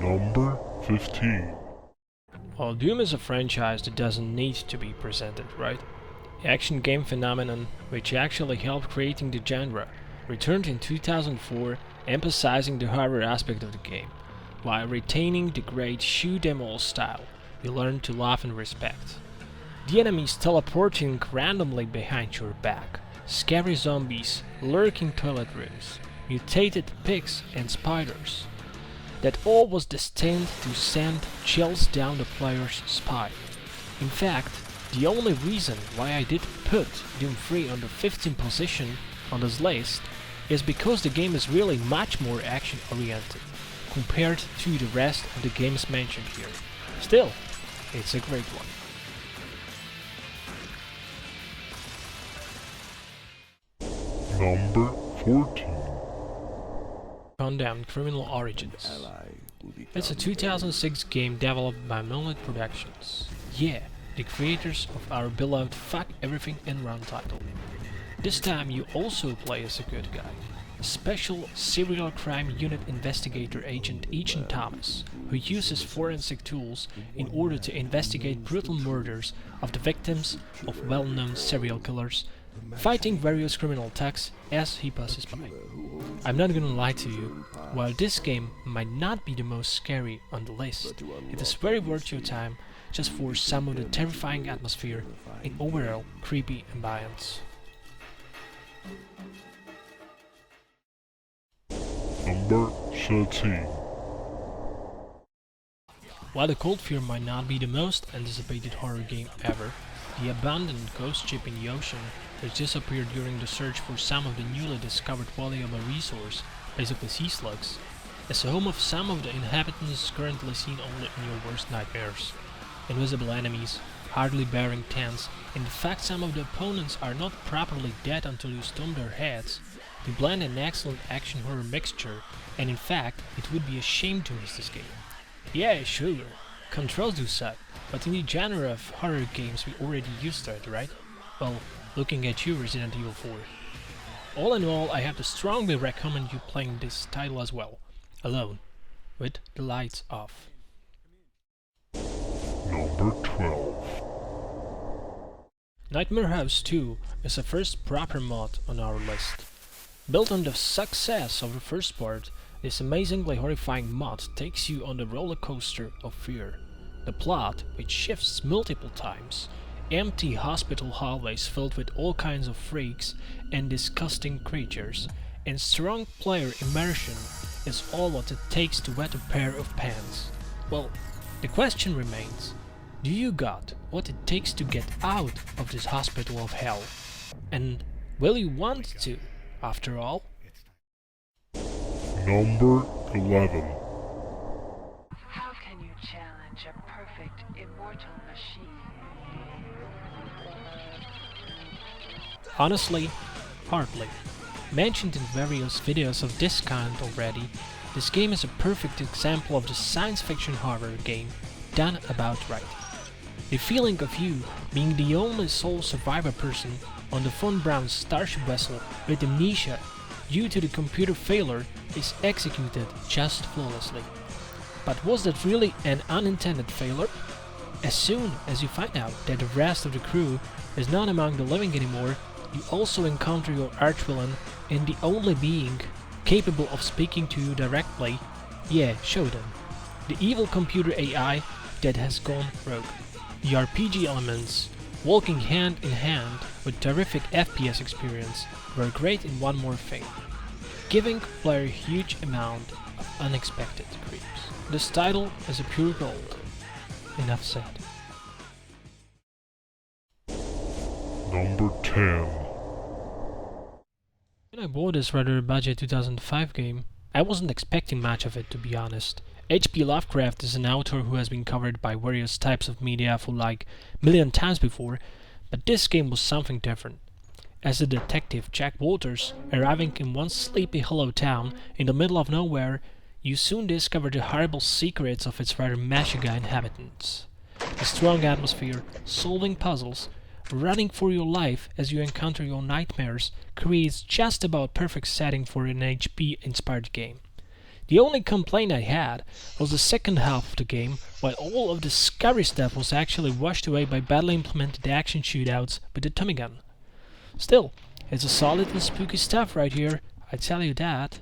Number 15. Well, Doom is a franchise that doesn't need to be presented, right? Action game phenomenon, which actually helped creating the genre, returned in 2004, emphasizing the horror aspect of the game, while retaining the great shoot 'em all style you learn to love and respect. The enemies teleporting randomly behind your back, scary zombies, lurking toilet rooms, mutated pigs and spiders. That all was destined to send chills down the player's spine. In fact, the only reason why I did put Doom 3 on the 15th position on this list is because the game is really much more action-oriented compared to the rest of the games mentioned here. Still, it's a great one. Number 14. Condemned Criminal Origins. It's a 2006 game developed by Moonlight Productions. Yeah, the creators of our beloved Fuck Everything and Run title. This time you also play as a good guy, a special serial crime unit investigator agent Agent Thomas, who uses forensic tools in order to investigate brutal murders of the victims of well-known serial killers, fighting various criminal attacks as he passes by. I'm not gonna lie to you, while this game might not be the most scary on the list, it is very worth your time just for some of the terrifying atmosphere and overall creepy ambience. Number 13. While the Cold Fear might not be the most anticipated horror game ever, the abandoned ghost ship in the ocean which disappeared during the search for some of the newly discovered valuable resource, basically sea slugs, is the home of some of the inhabitants currently seen only in your worst nightmares. Invisible enemies, hardly bearing tents, and the fact some of the opponents are not properly dead until you stomp their heads, they blend an excellent action horror mixture, and in fact, it would be a shame to miss this game. Yeah, sure, controls do suck, but in the genre of horror games we already used to it, right? Well, looking at you, Resident Evil 4. All in all, I have to strongly recommend you playing this title as well, alone, with the lights off. Number 12. Nightmare House 2 is the first proper mod on our list. Built on the success of the first part, this amazingly horrifying mod takes you on the roller coaster of fear. The plot, which shifts multiple times, empty hospital hallways filled with all kinds of freaks and disgusting creatures, and strong player immersion is all what it takes to wet a pair of pants. Well, the question remains, do you got what it takes to get out of this hospital of hell? And will you want to, after all? Number 11. How can you challenge a perfect, immortal machine? Honestly, hardly. Mentioned in various videos of this kind already, this game is a perfect example of the science fiction horror game done about right. The feeling of you being the only sole survivor person on the Von Braun's starship vessel with amnesia due to the computer failure is executed just flawlessly. But was that really an unintended failure? As soon as you find out that the rest of the crew is not among the living anymore, you also encounter your archvillain and the only being capable of speaking to you directly, yeah, Shodan, the evil computer AI that has gone rogue. The RPG elements, walking hand in hand with terrific FPS experience, were great in one more thing, giving player a huge amount of unexpected creeps. This title is a pure gold. Enough said. Number 10. When I bought this rather budget 2005 game, I wasn't expecting much of it, to be honest. H.P. Lovecraft is an author who has been covered by various types of media for like a million times before, but this game was something different. As a detective Jack Walters, arriving in one sleepy hollow town in the middle of nowhere, you soon discover the horrible secrets of its rather meshiga inhabitants. A strong atmosphere, solving puzzles, running for your life as you encounter your nightmares creates just about perfect setting for an HP-inspired game. The only complaint I had was the second half of the game, while all of the scary stuff was actually washed away by badly implemented action shootouts with the Tommy gun. Still, it's a solid and spooky stuff right here, I tell you that.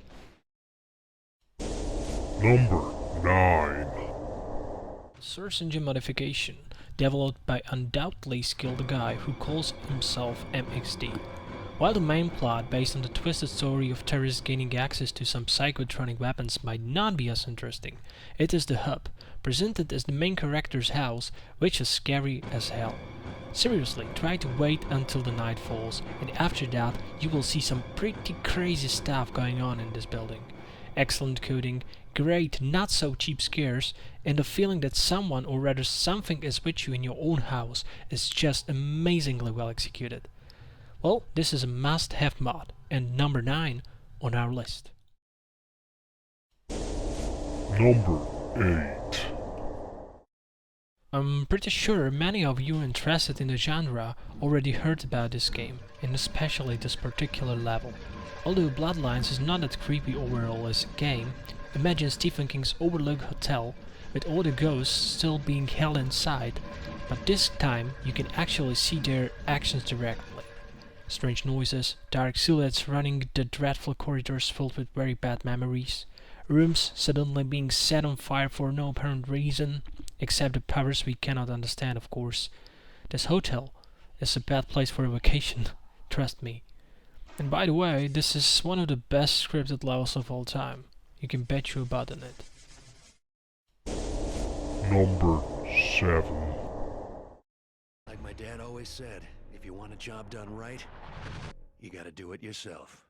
Number 9. Search engine modification, developed by undoubtedly skilled guy who calls himself MXD. While the main plot, based on the twisted story of terrorists gaining access to some psychotronic weapons, might not be as interesting, it is the hub, presented as the main character's house, which is scary as hell. Seriously, try to wait until the night falls, and after that you will see some pretty crazy stuff going on in this building. Excellent coding, great not so cheap scares, and the feeling that someone or rather something is with you in your own house is just amazingly well executed. Well, this is a must-have mod, and number 9 on our list. Number 8. I'm pretty sure many of you interested in the genre already heard about this game, and especially this particular level. Although Bloodlines is not that creepy overall as a game, imagine Stephen King's Overlook Hotel with all the ghosts still being held inside, but this time you can actually see their actions directly. Strange noises, dark silhouettes running the dreadful corridors filled with very bad memories, rooms suddenly being set on fire for no apparent reason, except the powers we cannot understand, of course. This hotel is a bad place for a vacation, trust me. And by the way, this is one of the best scripted levels of all time. You can bet you a butt on it. Number 7. Like my dad always said, if you want a job done right, you gotta do it yourself.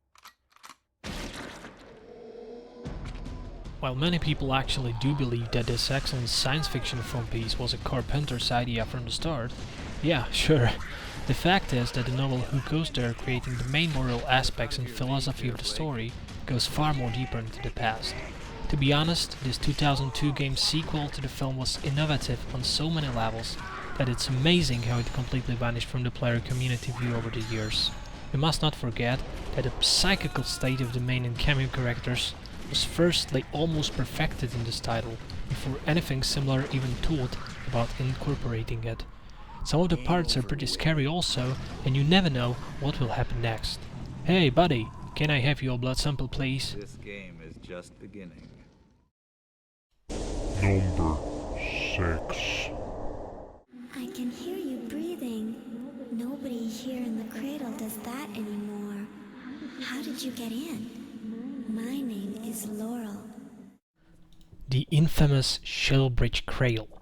While many people actually do believe that this excellent science fiction film piece was a Carpenter's idea from the start, yeah, sure. The fact is that the novel Who Goes There, creating the main moral aspects and philosophy of the story, goes far more deeper into the past. To be honest, this 2002 game's sequel to the film was innovative on so many levels that it's amazing how it completely vanished from the player community view over the years. We must not forget that the psychical state of the main and cameo characters was firstly almost perfected in this title, before anything similar even thought about incorporating it. Some of the parts are pretty scary also, and you never know what will happen next. Hey buddy, can I have your blood sample please? This game is just beginning. Number 6. I can hear you breathing. Nobody here in the cradle does that anymore. How did you get in? My name is Laurel. The infamous Shellbridge Cradle.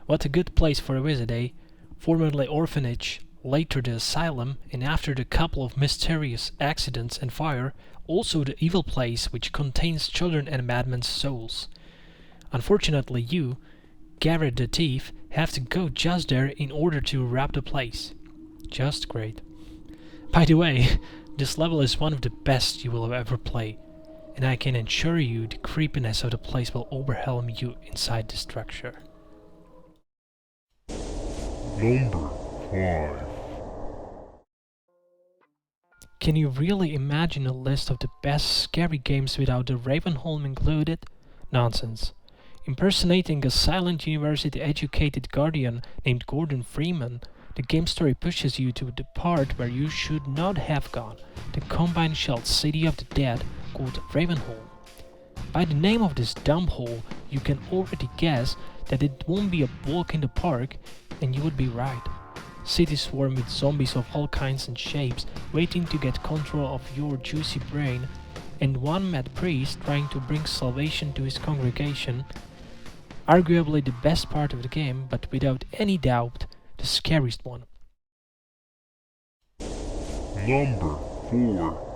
What a good place for a visit, eh? Formerly orphanage, later the asylum, and after the couple of mysterious accidents and fire, also the evil place which contains children and madmen's souls. Unfortunately you, Garrett the thief, have to go just there in order to rob the place. Just great. By the way, this level is one of the best you will ever play, and I can assure you the creepiness of the place will overwhelm you inside the structure. Number 5. Can you really imagine a list of the best scary games without the RAVENHOLM included? Nonsense. Impersonating a silent university-educated guardian named Gordon Freeman, the game story pushes you to the part where you should not have gone, the combined-shelled city of the dead called RAVENHOLM. By the name of this dumb hole, you can already guess that it won't be a walk in the park, and you would be right. Cities swarm with zombies of all kinds and shapes, waiting to get control of your juicy brain, and one mad priest trying to bring salvation to his congregation. Arguably the best part of the game, but without any doubt, the scariest one. Number 4.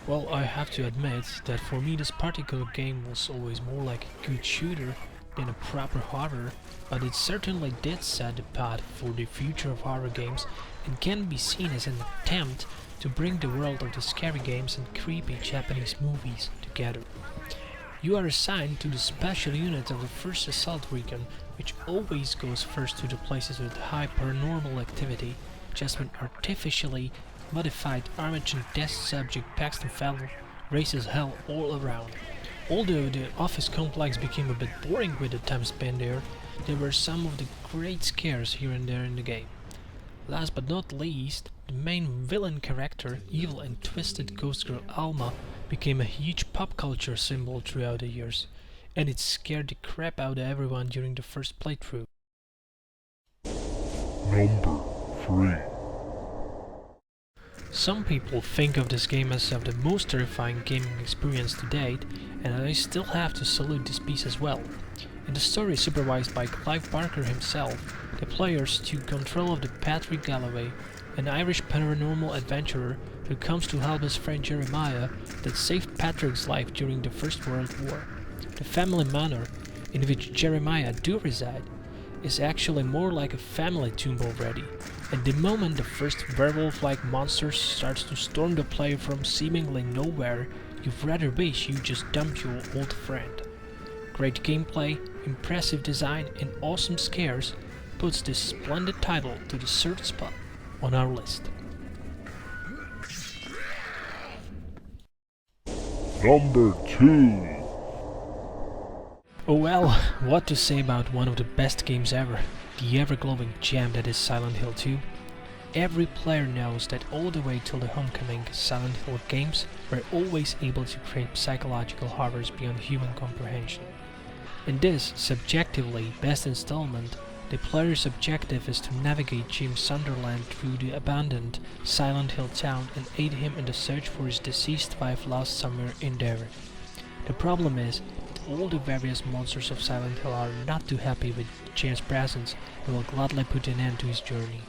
Well, I have to admit that for me this particular game was always more like a good shooter than a proper horror, but it certainly did set the path for the future of horror games and can be seen as an attempt to bring the world of the scary games and creepy Japanese movies together. You are assigned to the special unit of the 1st Assault Recon, which always goes first to the places with high paranormal activity, just when artificially modified armed test subject Paxton Fowler raises hell all around. Although the office complex became a bit boring with the time spent there were some of the great scares here and there in the game. Last but not least, the main villain character, evil and twisted ghost girl Alma, became a huge pop culture symbol throughout the years, and it scared the crap out of everyone during the first playthrough. Number 3. Some people think of this game as the most terrifying gaming experience to date, and I still have to salute this piece as well. In the story supervised by Clive Barker himself, the players took control of the Patrick Galloway, an Irish paranormal adventurer who comes to help his friend Jeremiah that saved Patrick's life during the First World War. The family manor, in which Jeremiah do reside, is actually more like a family tomb already, and the moment the first werewolf-like monster starts to storm the player from seemingly nowhere, you'd rather wish you just dump your old friend. Great gameplay, impressive design and awesome scares puts this splendid title to the third spot on our list. Number 2. Oh well, what to say about one of the best games ever, the ever-glowing gem that is Silent Hill 2. Every player knows that all the way till the Homecoming, Silent Hill games were always able to create psychological horrors beyond human comprehension. In this, subjectively best installment, the player's objective is to navigate Jim Sunderland through the abandoned Silent Hill town and aid him in the search for his deceased wife lost somewhere in there. The problem is that all the various monsters of Silent Hill are not too happy with Jim's presence and will gladly put an end to his journey.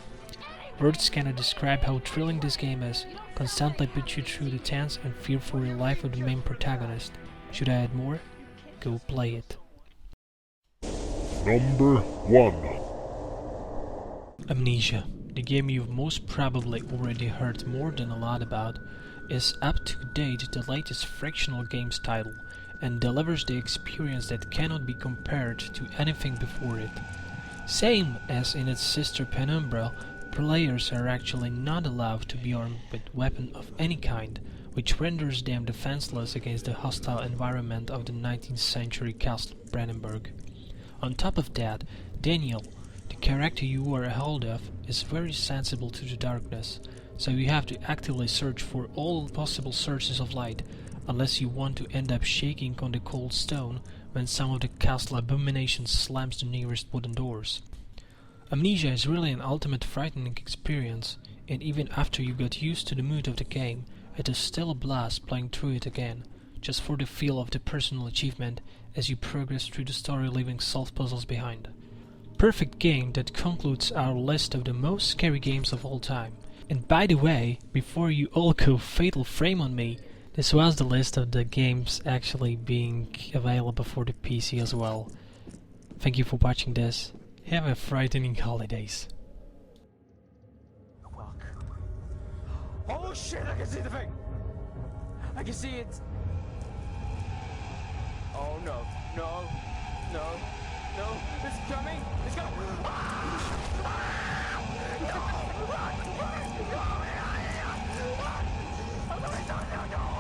Words cannot describe how thrilling this game is, constantly put you through the tense and fearful life of the main protagonist. Should I add more? Go play it. Number 1. Amnesia, the game you've most probably already heard more than a lot about, is up to date the latest frictional games title and delivers the experience that cannot be compared to anything before it. Same as in its sister Penumbra, players are actually not allowed to be armed with weapon of any kind, which renders them defenseless against the hostile environment of the 19th century Castle Brandenburg. On top of that, Daniel, the character you are a hold of, is very sensible to the darkness, so you have to actively search for all possible sources of light, unless you want to end up shaking on the cold stone when some of the castle abominations slams the nearest wooden doors. Amnesia is really an ultimate frightening experience, and even after you got used to the mood of the game, it is still a blast playing through it again, just for the feel of the personal achievement as you progress through the story, leaving solved puzzles behind. Perfect game that concludes our list of the most scary games of all time. And by the way, before you all go fatal frame on me, this was the list of the games actually being available for the PC as well. Thank you for watching this. Have a frightening holidays. Fuck. Oh shit, I can see the thing! I can see it! Oh no, no, no, no, it's coming! It's coming! No!